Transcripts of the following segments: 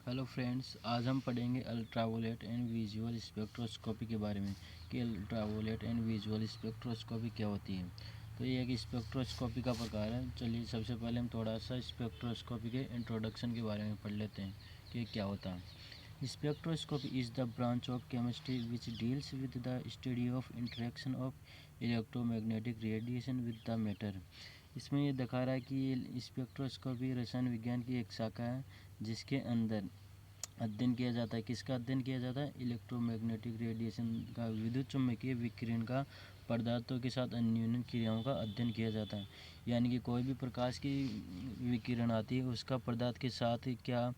Hello friends, आज हम पढ़ेंगे अल्ट्रावोलेट एंड विजुअल स्पेक्ट्रोस्कोपी के बारे में कि अल्ट्रावोलेट एंड विजुअल स्पेक्ट्रोस्कोपी क्या होती है। तो ये एक स्पेक्ट्रोस्कोपी का प्रकार है। चलिए सबसे पहले हम थोड़ा सा स्पेक्ट्रोस्कोपी के इंट्रोडक्शन के बारे में पढ़ लेते हैं कि क्या होता है। Spectroscopy is the branch of chemistry which deals with the study of interaction of electromagnetic radiation with the matter. इसमें ये दिखा रहा है कि ये स्पेक्ट्रोस्कोपी रसायन विज्ञान की एक शाखा है जिसके अंदर अध्ययन किया जाता है। किसका अध्ययन किया जाता है? इलेक्ट्रोमैग्नेटिक रेडिएशन का, विद्युत चुम्बकीय विकिरण का पदार्थों के साथ अन्योन्य क्रियाओं का अध्ययन किया जाता है। यानी कि कोई भी प्रकाश की विकिरण आती है उसका पदार्थ के साथ क्या,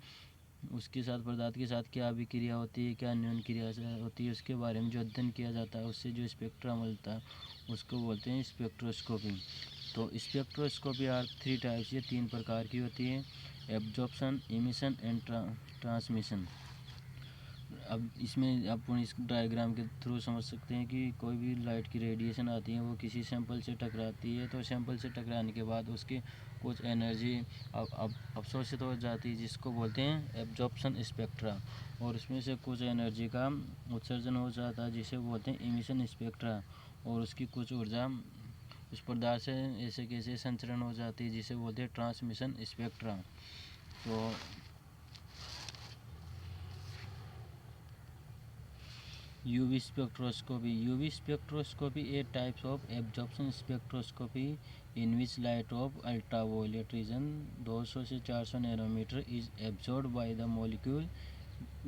उसके साथ पदार्थ के साथ क्या अभिक्रिया होती है, क्या अन्योन्य क्रिया होती है, उसके बारे में जो अध्ययन किया जाता है, उससे जो स्पेक्ट्रा मिलता है उसको बोलते हैं स्पेक्ट्रोस्कोपी। तो स्पेक्ट्रोस्कोपी आर थ्री टाइप्स, ये तीन प्रकार की होती है: एब्जॉर्प्शन, इमिशन एंड ट्रांसमिशन। अब इसमें अपन इस डायग्राम के थ्रू समझ सकते हैं कि कोई भी लाइट की रेडिएशन आती है वो किसी सैंपल से टकराती है, तो सैंपल से टकराने के बाद उसकी कुछ एनर्जी अब अवशोषित हो जाती है जिसको बोलते हैं एब्जॉर्प्शन स्पेक्ट्रा, और उसमें से कुछ एनर्जी का उत्सर्जन हो जाता है जिसे बोलते हैं इमिशन स्पेक्ट्रा, और उसकी कुछ ऊर्जा उस पदार्थ से ऐसे कैसे संचरण हो जाती है जिसे बोलते हैं ट्रांसमिशन स्पेक्ट्रा। तो UV spectroscopy. UV spectroscopy a types of absorption spectroscopy in which light of ultraviolet region 200 से 400 nanometre is absorbed by the molecule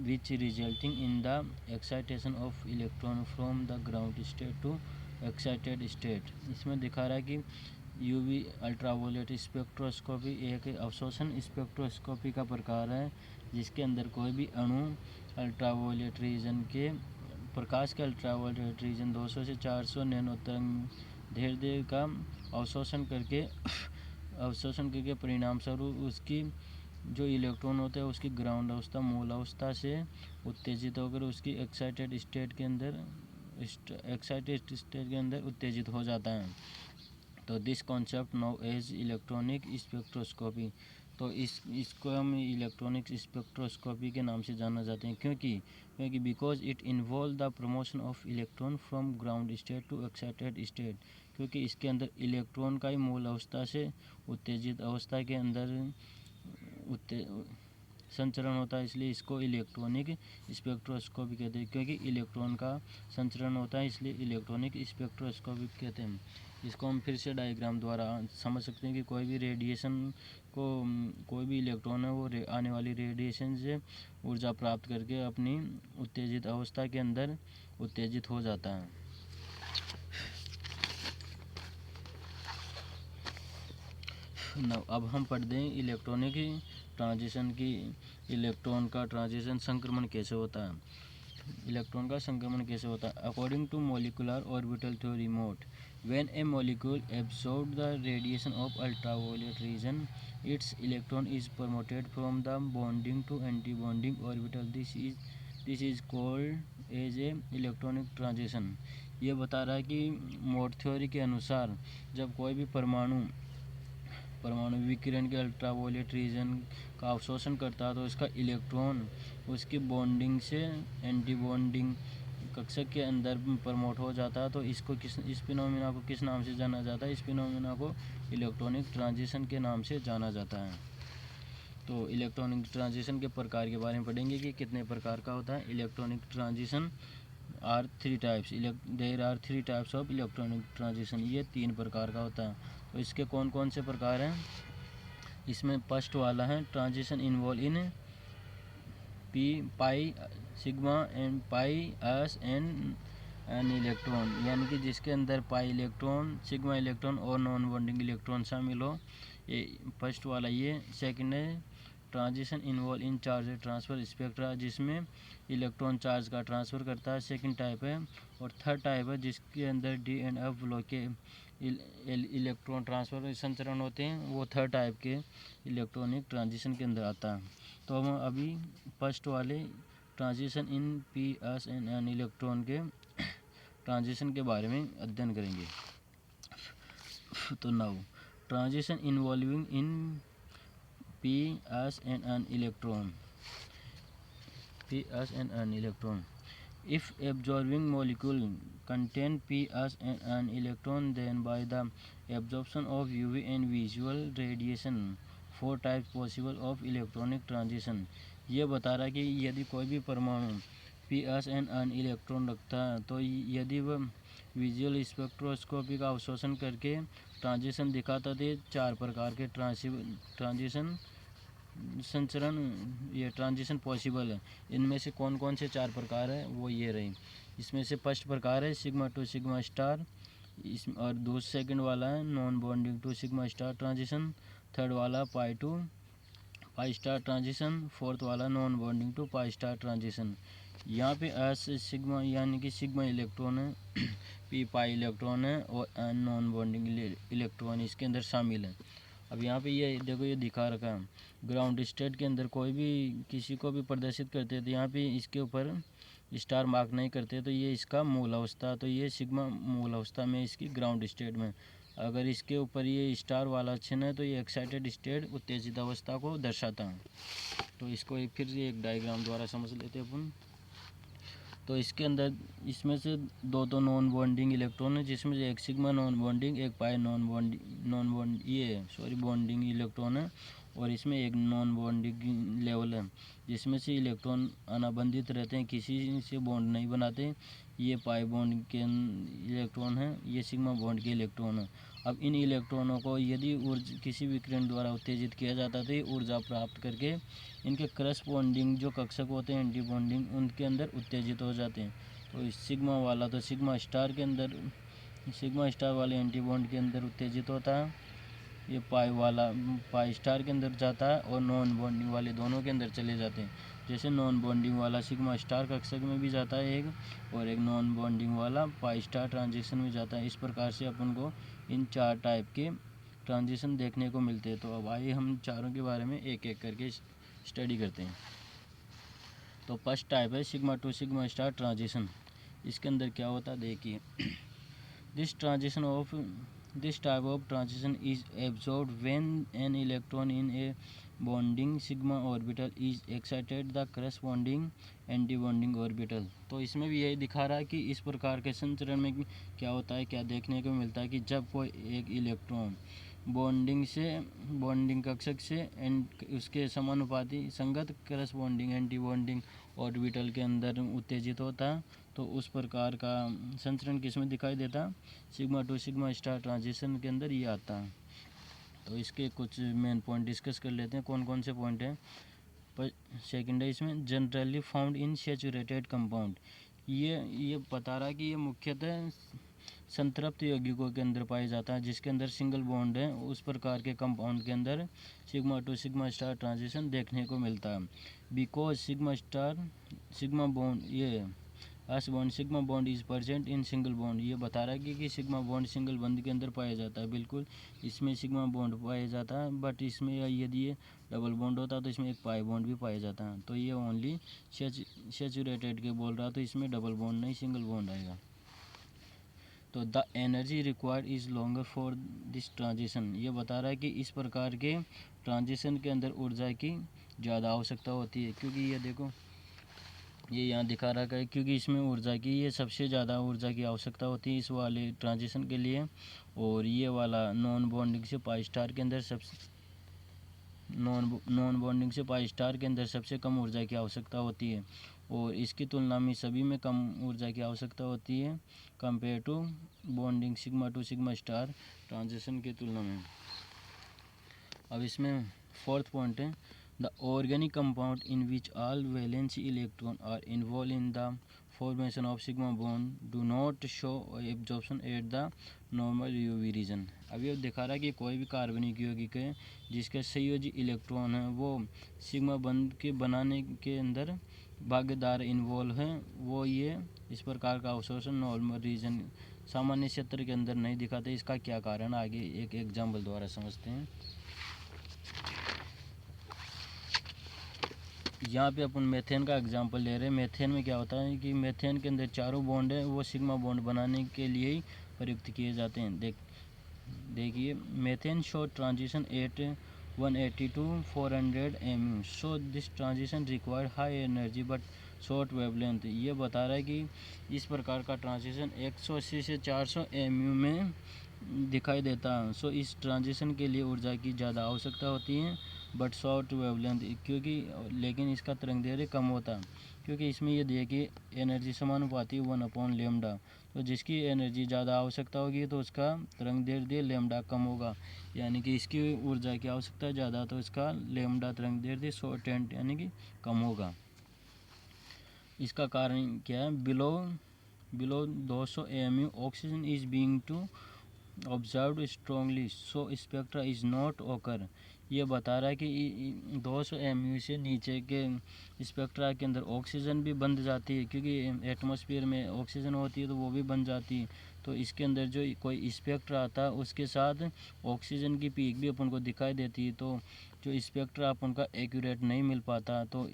which resulting in the excitation of electron from the ground state to excited state। इसमें दिखा रहा है कि UV ultraviolet spectroscopy एक अवशोषण spectroscopy का प्रकार है जिसके अंदर कोई भी अणु अल्ट्रावोलेट रीजन के प्रकाश के अल्ट्रावोलेट रीजन 200 से 400 नैनो तरंग दैर्ध्य का अवशोषण करके परिणाम स्वरूप उसकी जो इलेक्ट्रॉन होता है उसकी ग्राउंड अवस्था, मूल अवस्था से उत्तेजित होकर उसकी एक्साइटेड स्टेट के अंदर उत्तेजित हो जाता है। तो this concept now as electronic spectroscopy. तो इसको हम इलेक्ट्रॉनिक स्पेक्ट्रोस्कोपी के नाम से जाना जाते हैं क्योंकि because it involve the promotion of electron from ground state to excited state, क्योंकि इसके अंदर इलेक्ट्रॉन का ही मूल अवस्था से उत्तेजित अवस्था के अंदर संचरण होता है, इसलिए इसको इलेक्ट्रॉनिक स्पेक्ट्रोस्कोपी कहते हैं। क्योंकि इलेक्ट्रॉन का संचरण होता है इसलिए इलेक्ट्रॉनिक स्पेक्ट्रोस्कोपी कहते हैं। इसको हम फिर से डायग्राम द्वारा समझ सकते हैं कि कोई भी रेडिएशन को, कोई भी इलेक्ट्रॉन है वो आने वाली रेडिएशन से ऊर्जा प्राप्त करके अपनी उत्तेजित अवस्था के अंदर उत्तेजित हो जाता है। अब हम पढ़ते हैं इलेक्ट्रॉनिक ट्रांजिशन की। इलेक्ट्रॉन का ट्रांजिशन संक्रमण कैसे होता है? इलेक्ट्रॉन का संक्रमण कैसे होता है? According to molecular orbital theory मोट, when a molecule absorb the radiation of ultraviolet region, its electron is promoted from the bonding to anti bonding orbital. This is called as a electronic transition. ये बता रहा है कि मोट theory के अनुसार जब कोई भी परमाणु विकिरण के अल्ट्रावोलेट रीजन का अवशोषण करता है तो इसका इलेक्ट्रॉन उसकी बॉन्डिंग से एंटी बॉन्डिंग कक्षक के अंदर प्रमोट हो जाता है। तो इस फिनोमिना को किस नाम से जाना जाता है? इस फिनोमिना को इलेक्ट्रॉनिक ट्रांजिशन के नाम से जाना जाता है। तो इलेक्ट्रॉनिक ट्रांजिशन के प्रकार के बारे में पढ़ेंगे कि कितने प्रकार का होता है। Electronic transition are three types, there are three types of electronic transition. ये तीन प्रकार का होता है। तो इसके कौन कौन से प्रकार हैं? इसमें फर्स्ट वाला है transition involve in P pi sigma and pi S an electron, यानी कि जिसके अंदर पाई इलेक्ट्रॉन, सिग्मा इलेक्ट्रॉन और नॉन बॉन्डिंग इलेक्ट्रॉन शामिल हो, ये फर्स्ट वाला। ये सेकंड है transition involve in charge transfer spectra, जिसमें इलेक्ट्रॉन चार्ज का ट्रांसफ़र करता है, सेकंड टाइप है। और थर्ड टाइप है जिसके अंदर डी एंड एफ ब्लॉक के इलेक्ट्रॉन ट्रांसफ़र संचरण होते हैं, वो थर्ड टाइप के इलेक्ट्रॉनिक ट्रांजिशन के अंदर आता है। तो हम अभी फर्स्ट वाले ट्रांजिशन इन P S N N electron के ट्रांजिशन के बारे में अध्ययन करेंगे। तो now transition involving in P S N N electron. P as an electron. If absorbing molecule contain P as an electron, then by the absorption of UV and visual radiation, 4 types possible of electronic transition. ये बता रहा है कि यदि कोई भी परमाणु P as an electron रखता है तो यदि वह विजुअल स्पेक्ट्रोस्कोपी का अवशोषण करके ट्रांजिशन दिखाता तो ये 4 प्रकार के ट्रांजिशन संचरण ये ट्रांजिशन पॉसिबल है। इनमें से कौन कौन से 4 प्रकार है वो ये रहे। इसमें से फर्स्ट प्रकार है सिग्मा टू सिग्मा स्टार, इस और दूसरा सेकंड वाला है non bonding to sigma star transition, third वाला pi to pi star transition, fourth वाला non bonding to pi star transition. यहाँ पे एस सिग्मा यानी कि सिग्मा इलेक्ट्रॉन है, पी पाई इलेक्ट्रॉन है और एन नॉन बॉन्डिंग इलेक्ट्रॉन इसके अंदर शामिल है। अब यहाँ पे ये देखो ये दिखा रखा है ग्राउंड स्टेट के अंदर कोई भी किसी को भी प्रदर्शित करते हैं तो यहाँ पे इसके ऊपर स्टार मार्क नहीं करते तो ये इसका मूल अवस्था, तो ये सिग्मा मूल अवस्था में इसकी ग्राउंड स्टेट में। अगर इसके ऊपर ये स्टार वाला चिन्ह है तो ये एक्साइटेड स्टेट उत्तेजित अवस्था को दर्शाता है। तो इसको फिर एक डायग्राम द्वारा समझ लेते हैं अपन। तो इसके अंदर इसमें से दो नॉन बॉन्डिंग इलेक्ट्रॉन है, जिसमें से एक सिग्मा नॉन बॉन्डिंग, एक पाई बॉन्डिंग इलेक्ट्रॉन है और इसमें एक नॉन बॉन्डिंग लेवल है जिसमें से इलेक्ट्रॉन अनाबंधित रहते हैं, किसी से बॉन्ड नहीं बनाते। ये पाई बॉन्ड के इलेक्ट्रॉन है, ये सिग्मा बॉन्ड के इलेक्ट्रॉन है। अब इन इलेक्ट्रॉनों को यदि किसी विकिरण द्वारा उत्तेजित किया जाता है तो ये ऊर्जा प्राप्त करके इनके करस्पॉन्डिंग जो कक्षक होते हैं एंटी बॉन्डिंग उनके अंदर उत्तेजित हो जाते हैं। तो इस सिग्मा वाला तो सिग्मा स्टार के अंदर, सिग्मा स्टार वाले एंटी बॉन्ड के अंदर उत्तेजित होता है, ये पाई वाला पाई स्टार के अंदर जाता है और नॉन बॉन्डिंग वाले दोनों के अंदर चले जाते हैं। जैसे नॉन बॉन्डिंग वाला सिग्मा स्टार कक्षक में भी जाता है एक, और एक नॉन बॉन्डिंग वाला पाई स्टार ट्रांजिशन में जाता है। इस प्रकार से अपन को इन 4 टाइप के ट्रांजिशन देखने को मिलते हैं। तो अब आइए हम चारों के बारे में एक एक करके स्टडी करते हैं। तो फर्स्ट टाइप है sigma to sigma star transition. इसके अंदर क्या होता है देखिए, this type of transition is absorbed when an electron in a bonding sigma orbital is excited the corresponding anti-bonding orbital। तो इसमें भी यही दिखा रहा है कि इस प्रकार के संचरण में क्या होता है, क्या देखने को मिलता है कि जब कोई एक इलेक्ट्रॉन बॉन्डिंग कक्षक से एंड उसके समानुपाती संगत करस्पॉन्डिंग एंटी बॉन्डिंग ऑर्बिटल के अंदर उत्तेजित होता है तो उस प्रकार का संचरण किसमें दिखाई देता है, sigma to sigma star transition के अंदर ये आता है। तो इसके कुछ मेन पॉइंट डिस्कस कर लेते हैं, कौन कौन से पॉइंट हैं। सेकेंड है इसमें generally found in saturated compound. ये बता रहा है कि ये मुख्यतः संतृप्त यौगिकों के अंदर पाया जाता है जिसके अंदर सिंगल बॉन्ड है, उस प्रकार के कंपाउंड के अंदर sigma to sigma star transition देखने को मिलता है। बिकॉज सिग्मा बॉन्ड ये S bond sigma bond is present in single bond. ये बता रहा है कि सिग्मा बॉन्ड सिंगल बॉन्ड के अंदर पाया जाता है, बिल्कुल इसमें सिग्मा बॉन्ड पाया जाता है, बट इसमें यदि ये डबल बॉन्ड होता है तो इसमें एक पाई बॉन्ड भी पाया जाता है। तो ये ओनली सैचुरेटेड के बोल रहा तो इसमें डबल बॉन्ड नहीं सिंगल बॉन्ड आएगा। तो the energy required is longer for this transition. ये बता रहा है कि इस प्रकार के ट्रांजिशन के अंदर ऊर्जा की ज़्यादा आवश्यकता होती है, क्योंकि ये देखो ये यहाँ दिखा रखा है क्योंकि इसमें ऊर्जा की ये सबसे ज़्यादा ऊर्जा की आवश्यकता होती है इस वाले ट्रांजिशन के लिए। और ये वाला नॉन बॉन्डिंग से पाई स्टार के अंदर नॉन बॉन्डिंग से पाई स्टार के अंदर सबसे कम ऊर्जा की आवश्यकता होती है और इसकी तुलना में सभी में कम ऊर्जा की आवश्यकता होती है compare to bonding sigma to sigma star transition की तुलना में। अब इसमें फोर्थ पॉइंट है the organic compound in which all valency electron are involve in the formation of sigma bond do not show absorption at the normal UV region. अब ये दिखा रहा है कि कोई भी कार्बनिक यौगिक है जिसके संयोजी इलेक्ट्रॉन है वो सिग्मा बॉन्ड के बनाने के अंदर भागीदार इन्वॉल्व हैं, वो ये इस प्रकार का अवशोषण नॉर्मल रीजन सामान्य क्षेत्र के अंदर नहीं दिखाते। इसका क्या कारण आगे एक एग्जाम्पल द्वारा समझते हैं। यहाँ पे अपन मेथेन का एग्जांपल ले रहे हैं। मेथेन में क्या होता है कि मेथेन के अंदर चारों बॉन्ड है वो सिग्मा बॉन्ड बनाने के लिए ही प्रयुक्त किए जाते हैं। देखिए methane show transition at 180 to 400 mu. So this transition required high energy but short wavelength. ये बता रहा है कि इस प्रकार का ट्रांजिशन 180 से 400 mu में दिखाई देता है. सो इस ट्रांजिशन के लिए ऊर्जा की ज़्यादा आवश्यकता होती है बट शॉर्ट वेवलेंथ, क्योंकि लेकिन इसका तरंगदैर्घ्य कम होता है, क्योंकि इसमें ये दिया कि एनर्जी समानुपाती 1/λ. तो जिसकी एनर्जी ज़्यादा आवश्यकता होगी तो उसका तरंगदैर्घ्य लैम्डा कम होगा, यानी कि इसकी ऊर्जा की आवश्यकता ज़्यादा तो इसका लैम्डा तरंगदैर्घ्य शॉर्टेंट यानी कि कम होगा. इसका कारण क्या है? Below 200 mu oxygen is being to observe strongly so spectra is not occur. ये बता रहा है कि 200 mu से नीचे के स्पेक्ट्रा के अंदर ऑक्सीजन भी बन जाती है, क्योंकि एटमॉस्फेयर में ऑक्सीजन होती है तो वो भी बन जाती है. तो इसके अंदर जो कोई स्पेक्ट्रा आता है उसके साथ ऑक्सीजन की पीक भी अपन को दिखाई देती है, तो जो स्पेक्ट्रा अपन का एक्यूरेट नहीं मिल पाता. तो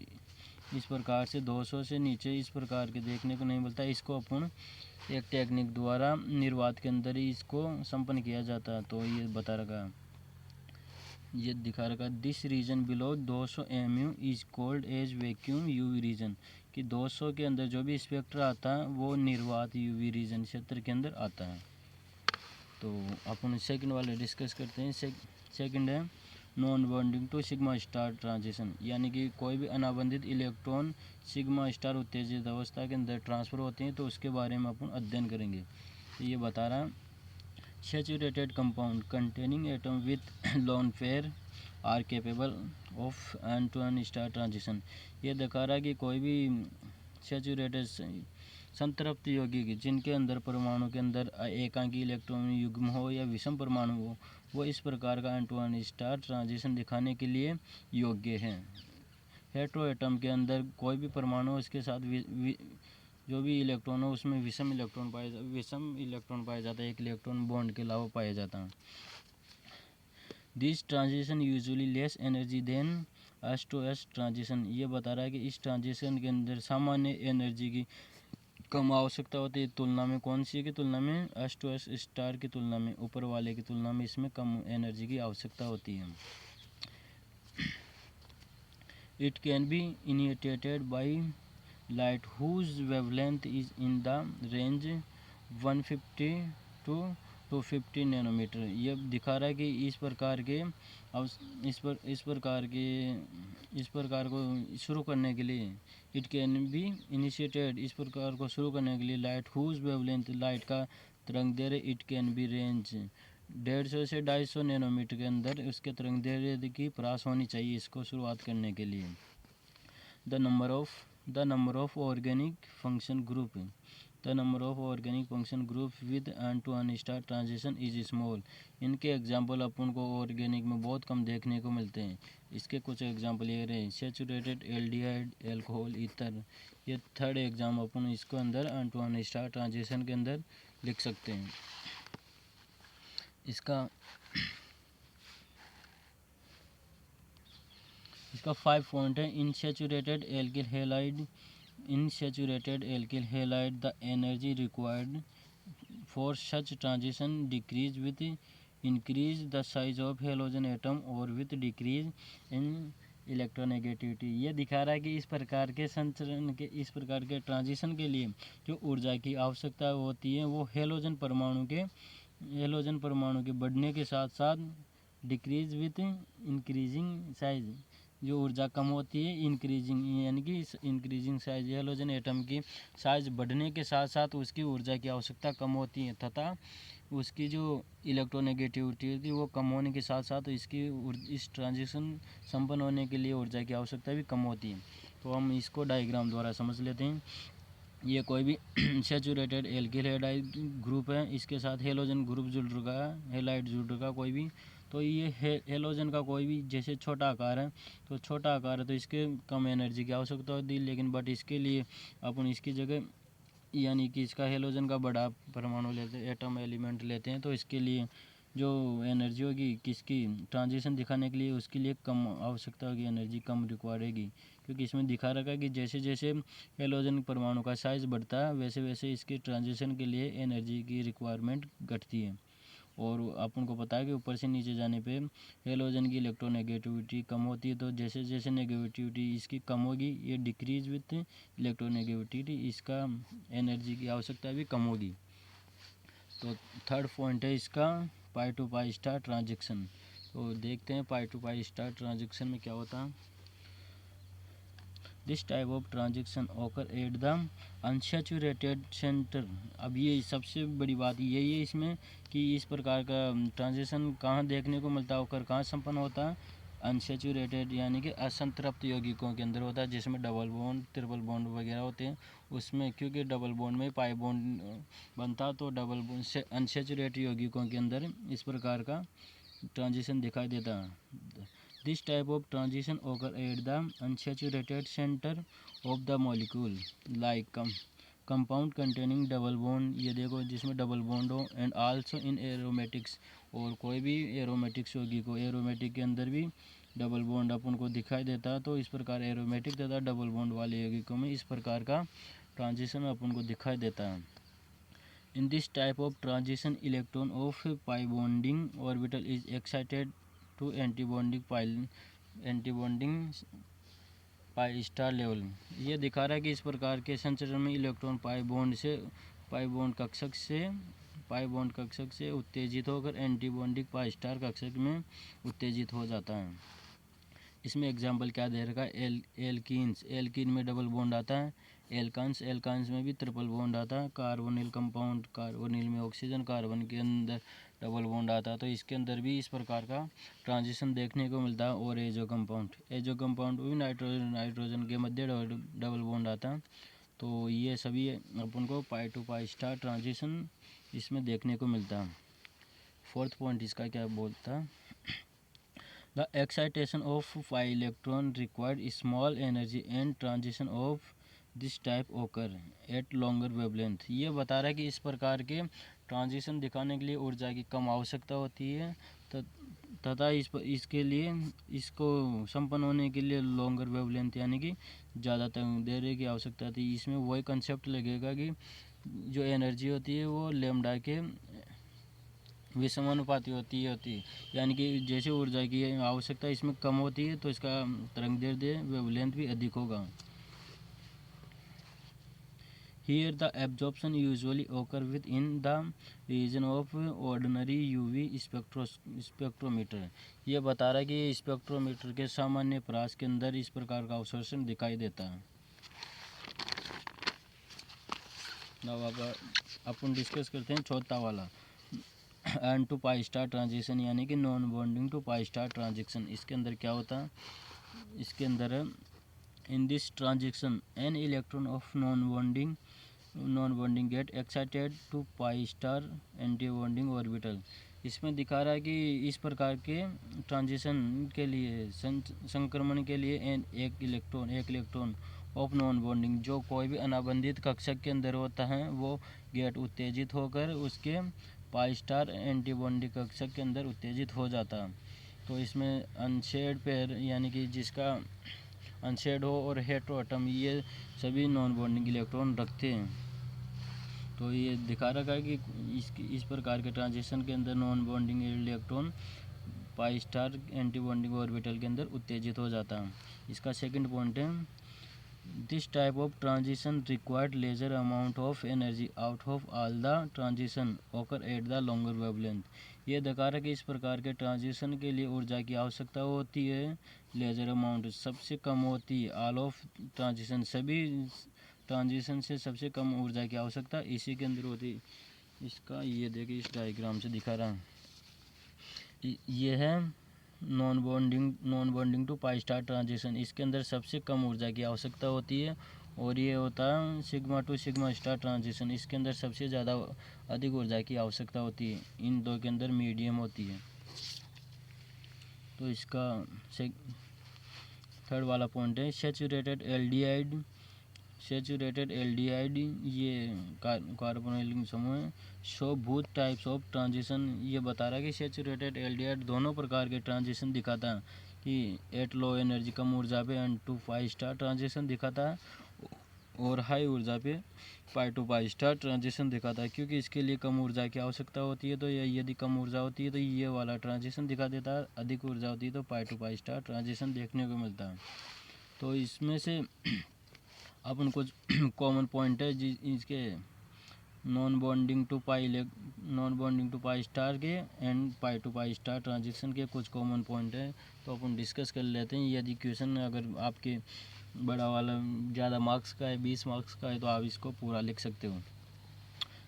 इस प्रकार से 200 से नीचे इस प्रकार के देखने को नहीं मिलता. इसको अपन एक टेक्निक द्वारा निर्वात के अंदर ही इसको संपन्न किया जाता है. तो ये बता रखा, ये दिखा रखा, this region below 200 mu is called as vacuum UV region, कि 200 के अंदर जो भी स्पेक्ट्रा आता है वो निर्वात यूवी रीजन क्षेत्र के अंदर आता है. तो अपन सेकंड वाले डिस्कस करते हैं. सेकंड है non bonding to sigma star transition, यानी कि कोई भी अनाबंधित इलेक्ट्रॉन सिग्मा स्टार उत्तेजित अवस्था के अंदर ट्रांसफ़र होते हैं, तो उसके बारे में अपन अध्ययन करेंगे. तो ये बता रहा है, saturated compound containing atom with lone pair are capable of N to N star transition. ये दिखा रहा है कि कोई भी सैचुरेटेड संतृप्त यौगिक जिनके अंदर परमाणु के अंदर एकांकी इलेक्ट्रॉन युग्म हो या विषम परमाणु हो, वो इस प्रकार का N to N star transition दिखाने के लिए योग्य है. हेटेरो एटम के अंदर कोई भी परमाणु उसके साथ जो भी इलेक्ट्रॉन हो उसमें विषम इलेक्ट्रॉन पाया जाता है, एक इलेक्ट्रॉन बॉन्ड के अलावा पाया जाता है. This transition usually less energy than S2S transition. ये बता रहा है कि इस ट्रांजिशन के अंदर सामान्य एनर्जी की कम आवश्यकता होती है, तुलना में कौन सी की तुलना में S2S स्टार की तुलना में, ऊपर वाले की तुलना में इसमें कम एनर्जी की आवश्यकता होती है. It can be initiated by light whose wavelength is in the range 150 to 250 nanometre. ये दिखा रहा है कि इस प्रकार को शुरू करने के लिए इट कैन बी इनिशिएटेड, इस प्रकार को शुरू करने के लिए लाइट हुज वेवलेंथ, लाइट का तरंगदैर्घ्य इट कैन बी रेंज 150 से 250 नैनोमीटर के अंदर उसके तरंगदैर्घ्य की प्रास होनी चाहिए इसको शुरुआत करने के लिए. The number of organic function group with N2N star transition is small. इनके एग्जाम्पल अपन को ऑर्गेनिक में बहुत कम देखने को मिलते हैं. इसके कुछ एग्जाम्पल ये रहे, सैचुरेटेड एल्डिहाइड, एल्कोहल, ईथर. ये थर्ड एग्जाम अपन इसको अंदर N2N स्टार ट्रांजिशन के अंदर लिख सकते हैं. इसका 5 पॉइंट है. In saturated alkyl halide the energy required for such transition decrease with increase the size of halogen atom और विथ डिक्रीज इन इलेक्ट्रोनेगेटिविटी. ये दिखा रहा है कि इस प्रकार के ट्रांजिशन के लिए जो ऊर्जा की आवश्यकता होती है वो हेलोजन परमाणु के बढ़ने के साथ साथ डिक्रीज विथ इंक्रीजिंग साइज, जो ऊर्जा कम होती है इंक्रीजिंग, यानी कि इंक्रीजिंग साइज, हेलोजन एटम की साइज बढ़ने के साथ साथ उसकी ऊर्जा की आवश्यकता कम होती है तथा उसकी जो इलेक्ट्रोनेगेटिविटी होती है वो कम होने के साथ साथ इस ट्रांजिशन संपन्न होने के लिए ऊर्जा की आवश्यकता भी कम होती है. तो हम इसको डायग्राम द्वारा समझ लेते हैं. ये कोई भी सैचुरेटेड एल्किल हैलाइड ग्रुप है, इसके साथ हेलोजन ग्रुप जुड़ रखा है, हैलाइड जुड़ रखा कोई भी. तो ये हेलोजन का कोई भी जैसे छोटा आकार है तो इसके कम एनर्जी की आवश्यकता होती है, लेकिन बट इसके लिए अपन इसकी जगह यानी कि इसका हेलोजन का बड़ा परमाणु लेते हैं, एटम एलिमेंट लेते हैं, तो इसके लिए जो एनर्जी होगी किसकी ट्रांजिशन दिखाने के लिए उसके लिए कम आवश्यकता होगी, एनर्जी कम रिक्वायर्ड होगी, क्योंकि इसमें दिखा रखा है कि जैसे जैसे हेलोजन परमाणु का साइज़ बढ़ता है वैसे वैसे इसके ट्रांजिशन के लिए एनर्जी की रिक्वायरमेंट घटती है. और अपन को पता है कि ऊपर से नीचे जाने पे हेलोजन की इलेक्ट्रोनेगेटिविटी कम होती है। तो जैसे जैसे नेगेटिविटी इसकी कम होगी, ये डिक्रीज विथ इलेक्ट्रोनेगेटिविटी, इसका एनर्जी की आवश्यकता भी कम होगी। तो थर्ड पॉइंट है इसका पाई टू पाई स्टार ट्रांजेक्शन। तो देखते हैं पाई टू पाई स्टार ट्रांजेक्शन में क्या होता है। This type of transaction occur at the unsaturated centre. अब ये सबसे बड़ी बात यही है इसमें कि इस प्रकार का ट्रांजेक्शन कहाँ देखने को मिलता है, ऑकर कहाँ संपन्न होता है, अनसैचुरेटेड यानी कि असंतृप्त यौगिकों के अंदर होता है, जिसमें डबल बॉन्ड ट्रिपल बॉन्ड वगैरह होते हैं उसमें। क्योंकि डबल बॉन्ड में पाई बॉन्ड बनता तो डबल बॉन्ड से अनसैचुरेटेड यौगिकों के अंदर इस प्रकार का ट्रांजिशन दिखाई देता है। This type of transition occur at the unsaturated center of the molecule like compound containing double bond, ये देखो जिसमें डबल बॉन्ड हो, एंड आल्सो इन एरोमेटिक्स, और कोई भी एरोमेटिक्स यौगिक हो, एरोमेटिक के अंदर भी डबल बॉन्ड अपन को दिखाई देता है। तो इस प्रकार एरोमेटिक तथा डबल बॉन्ड वाले यौगिकों में इस प्रकार का ट्रांजिशन अपन को दिखाई देता है। In this type of transition, electron of pi bonding orbital is excited to antibonding pi star level। ये दिखा रहा है कि इस प्रकार के संचरण में इलेक्ट्रॉन पाई बॉन्ड कक्षक से उत्तेजित होकर एंटीबॉन्डिंग पाई स्टार कक्षक में उत्तेजित हो जाता है। इसमें एग्जाम्पल क्या दे रखा है, एल्कीन में डबल बॉन्ड आता है, एल्कान्स में भी ट्रिपल बॉन्ड आता है, कार्बोनिल कंपाउंड, कार्बोनिल में ऑक्सीजन, कार्बन के अंदर डबल बॉन्ड आता है। तो इसके अंदर भी इस प्रकार का ट्रांजिशन देखने को मिलता है। और एजो कंपाउंड भी नाइट्रोजन के मध्य डबल बॉन्ड आता है। तो ये सभी अपन को पाई टू पाई स्टार ट्रांजिशन इसमें देखने को मिलता है। फोर्थ पॉइंट इसका क्या बोलता है, The excitation of pi electron required small energy and transition of this type occur at longer wavelength। ये बता रहा है कि इस प्रकार के ट्रांजिशन दिखाने के लिए ऊर्जा की कम आवश्यकता होती है तथा इसके लिए इसको संपन्न होने के लिए लॉन्गर वेवलेंथ यानी कि ज़्यादा देर की आवश्यकता होती है। इसमें वही कंसेप्ट लगेगा कि जो एनर्जी होती है वो लैम्डा के विषमानुपाती होती है, यानी कि जैसे ऊर्जा की आवश्यकता इसमें कम होती है तो इसका तरंगदैर्ध्य वेवलेंथ भी अधिक होगा। Here the absorption usually occur within the region of ordinary UV spectrometer। ये बता रहा है कि स्पेक्ट्रोमीटर के सामान्य परास के अंदर इस प्रकार का अवशोषण दिखाई देता है। अब अपन डिस्कस करते हैं चौथा वाला N to pi star transition यानी कि non bonding to pi star transition. इसके अंदर क्या होता है, इसके अंदर in this transition N electron of non bonding get excited to pi star anti bonding orbital. इसमें दिखा रहा है कि इस प्रकार के ट्रांजिशन के लिए संक्रमण के लिए एक इलेक्ट्रॉन ऑफ नॉन बॉन्डिंग जो कोई भी अनाबंधित कक्षक के अंदर होता है वो गेट उत्तेजित होकर उसके पाई स्टार एंटीबॉन्डिंग कक्षक के अंदर उत्तेजित हो जाता है। तो इसमें अनशेड पेयर यानी कि जिसका अनशेड हो और हेटेरोएटम ये सभी नॉन बॉन्डिंग इलेक्ट्रॉन रखते हैं। तो ये दिखा रखा है कि इस प्रकार के ट्रांजिशन के अंदर non bonding electron pi star antibonding orbital के अंदर उत्तेजित हो जाता है। इसका सेकंड पॉइंट है, This type of transition required lesser amount of energy out of all the transition occur at the longer wavelength। ये दिखा रहा है कि इस प्रकार के ट्रांजिशन के लिए ऊर्जा की आवश्यकता होती है लेजर अमाउंट सबसे कम होती है, ऑल ऑफ ट्रांजिशन सभी ट्रांजिशन से सबसे कम ऊर्जा की आवश्यकता इसी के अंदर होती है। इसका ये देखिए इस डायग्राम से दिखा रहा है, ये है non bonding to pi star transition. इसके अंदर सबसे कम ऊर्जा की आवश्यकता होती है। और ये होता है sigma to sigma star transition, इसके अंदर सबसे ज़्यादा अधिक ऊर्जा की आवश्यकता होती है, इन दो के अंदर मीडियम होती है। तो इसका थर्ड वाला पॉइंट है सैचुरेटेड एल्डिहाइड ये कार्बोनिल समूह show both types of transition. ये बता रहा है कि सैचुरेटेड एल्डिहाइड दोनों प्रकार के ट्रांजिशन दिखाता है कि एट लो एनर्जी कम ऊर्जा पे and to pi star transition दिखाता है, और हाई ऊर्जा पे pi to pi star transition दिखाता है, क्योंकि इसके लिए कम ऊर्जा की आवश्यकता होती है। तो यदि कम ऊर्जा होती है तो ये वाला ट्रांजिशन दिखा देता है, अधिक ऊर्जा होती है तो पाई टू पाई स्टार ट्रांजिशन देखने को मिलता है। तो इसमें से अपन कुछ कॉमन पॉइंट है इसके non bonding to pi star के and pi to pi star transition के कुछ कॉमन पॉइंट है, तो अपन डिस्कस कर लेते हैं। यदि क्वेश्चन अगर आपके बड़ा वाला ज़्यादा मार्क्स का है, 20 मार्क्स का है, तो आप इसको पूरा लिख सकते हो।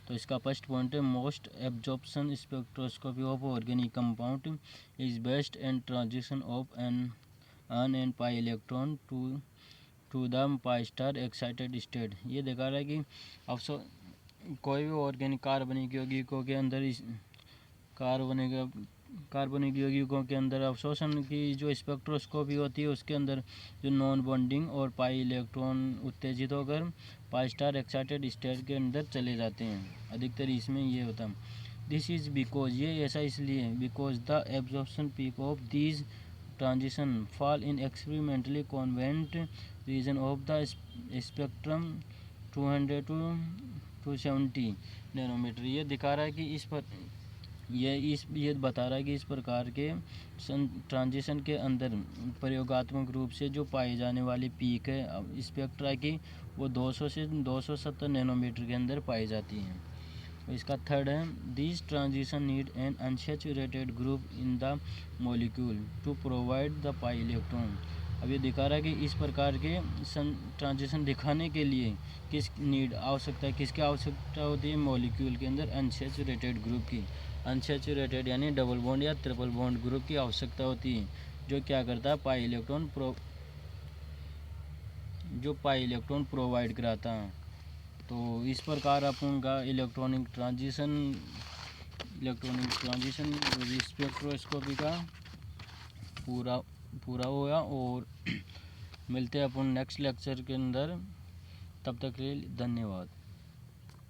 तो इसका फर्स्ट पॉइंट है most absorption spectroscopy of organic compound is based on transition of N pi electron to the pi star excited state. ये देखा रहा है कि अब कोई भी ऑर्गेनिक कार्बनिक यौगिकों के अंदर कार्बनिक यौगिकों के अंदर अवशोषण की जो स्पेक्ट्रोस्कोपी होती है उसके अंदर जो नॉन बॉन्डिंग और पाई इलेक्ट्रॉन उत्तेजित होकर पाई स्टार एक्साइटेड स्टेट के अंदर चले जाते हैं। अधिकतर इसमें ये होता है। दिस इज़ बिकॉज, ये ऐसा इसलिए because the absorption peak of these transition fall in experimentally convenient region of the spectrum 200 to 270 nanometre. ये दिखा रहा है कि ये बता रहा है कि इस प्रकार के ट्रांजिशन के अंदर प्रयोगात्मक रूप से जो पाई जाने वाली पीक है स्पेक्ट्रा की, वो 200 से 270 नैनोमीटर के अंदर पाई जाती हैं। तो इसका थर्ड है this transition need an unsaturated group in the molecule to provide the pi electron. अब ये दिखा रहा है कि इस प्रकार के ट्रांजिशन दिखाने के लिए किसकी आवश्यकता होती है मॉलिक्यूल के अंदर अनसैचुरेटेड ग्रुप की। अनसैचुरेटेड यानी डबल बॉन्ड या ट्रिपल बॉन्ड ग्रुप की आवश्यकता होती है, जो क्या करता है पाई इलेक्ट्रॉन प्रोवाइड कराता है। तो इस प्रकार अपन का इलेक्ट्रॉनिक ट्रांजिशन स्पेक्ट्रोस्कोपी का पूरा हुआ। और मिलते हैं अपन नेक्स्ट लेक्चर के अंदर, तब तक के लिए धन्यवाद।